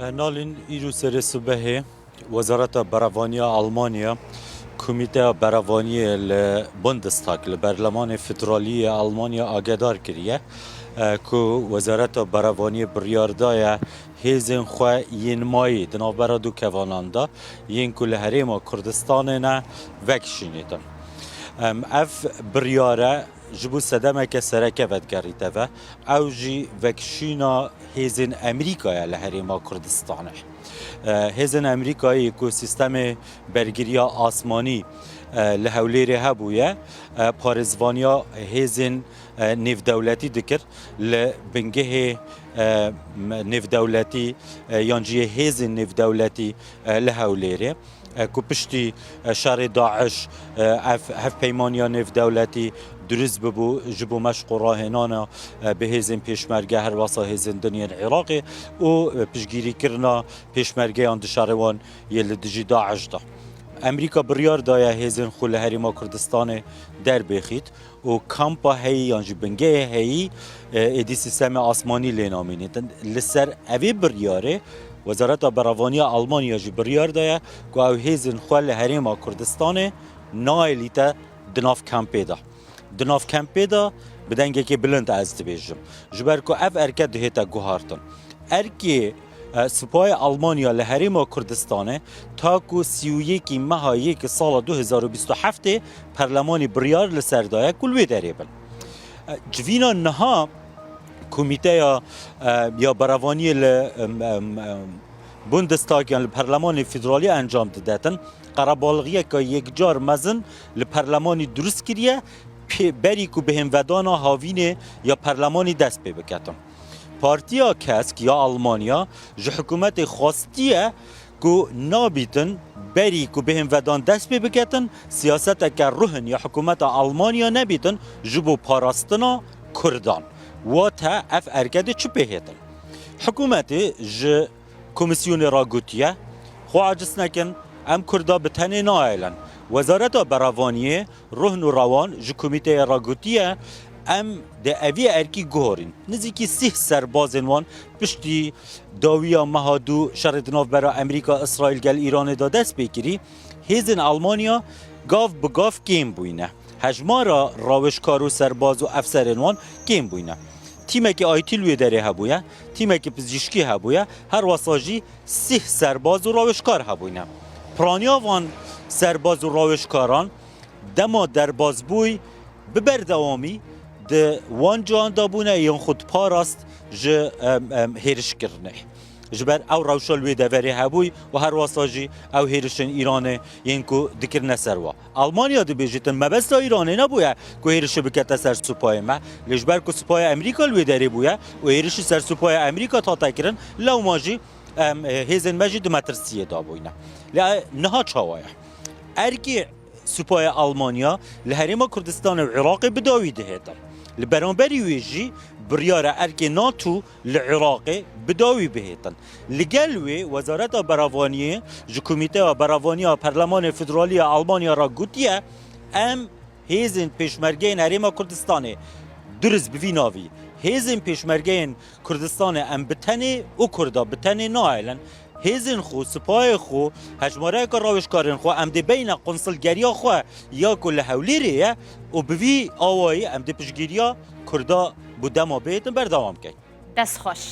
نالین ایرو سر صبح وزارت براوانی آلمانیا کمیته براوانی البوندستاگ البرلمان فدرالی آلمانیا آگدار کریه که وزارت براوانی بریاردای هیزن خواه ین مایی دنابرا دو کواناندا ین کل هریم کردستان نه وکشینیدن اف بریاره جبو صدمه که سرکه ودگریده و او جی وکشینا هیزن امریکای لحریما کردستانه هیزن امریکای که سیستم برگیری آسمانی لحولیری هبویه پارزوانیا هیزن نیف دولتی دکر لبنگه نیف دولتی یانجی هیزن نیف دولتی لحولیری که پشتی شر داعش هف پیمانیا نیف دولتی درست ببو جبو مشق راهنانا به هزین پیشمرگه هر واسه هزین دنیا عراقی و پیشگیری کرنا پیشمرگه آن دشاروان یل دجی داعش دا امریکا بریار دایا هزین خول هریما کردستان در بخید و کامپا هی یانجی بنگه هی ایدی سیستم آسمانی لینامینید لسر اوی بریاره وزارت براوانی آلمانیا جی بریار دایا که او هزین خول هریما کردستان نایلیتا دناف کامپی دا دناف کمپی دا بدنگه که بلند از دبیجم جبر که اف ارکه دهیتا گوهارتن ارکی سپاه آلمانیا لحریم کردستانه تا که 31 ماه یک سال 2027 پرلمانی بریار لسردایه کلوی دریبن جوینا نها کمیته یا براوانی بوندستاگ یا پرلمان فدرالی انجام دادن قرابالغیه که یک جار مزن لپرلمانی درست کریه بری که بهم ودانا هاوینه یا پرلمانی دست پی بکتن پارتیا کسک یا آلمانیا جو حکومت خواستیه که نابیتن بری که بهم ودان دست پی بکتن سیاست که روحن یا حکومت آلمانیا نبیتن جبو پاراستنا کردان و تا اف ارکده چه پیهتن حکومت جو کمیسیون راگوتیه خو عجز نکن ام کردا بتنه نایلن وزارت براوانی روحن و روان جو کمیته راگوتیه ام ده اوی ارکی گورین نزدیکی 30 سربازن وان پشتی داویا مهادو شردناف برا امریکا اسرائیل گل ایران دا دست بگیری هیزن آلمانیا گاف بگاف کیم بوینه هجمارا راوشکار و سرباز و افسرن وان کیم بوینه تیمه که آیتی لوی داره هبویه تیمه که پزشکی هبویه هر واساجی 30 سرباز و راوشکار هبوینه پرانیا وان سرباز و راوشکاران دما در بازبوی ببردوامی ده وان جان دابونه یون خود پاراست جه هیرش کرنه جبر او روشال وی دوری هبوی و هر واساجی او هیرشن ایرانه ینکو دکر نسروا آلمانیا دو بیجیتن مبستا ایرانه نبویه که هیرش بکت سر سپای ما لجبر که سپای امریکا لوی داری بویه و هیرش سر سپای امریکا تا تکرن لو ماجی هیزن مجید مترسیه دابوینه نها چاوایه ارکی سپای آلمانیا لحریم کردستان و عراق بداوی دهیدن لبرانبری ویجی بریاره ارکی ناتو لعراق بداوی بهیدن لگلوی وزارت براوانی جو کمیته براوانی پرلمان فدرالی آلمانیا را گوتیه ام هیزن پیشمرگین حریم کردستان درست بویناوی هیزن پیشمرگین کردستان ام بتنی او کردا بتنی نایلن هیزن خو سپاه خو هجماره که راوشکارن خو ام دی بین قنصلگریا خو یا کل حولیریه و بوی آوایی ام دی پشگیریا کردا بودما بیتن بردوام کن دست خوش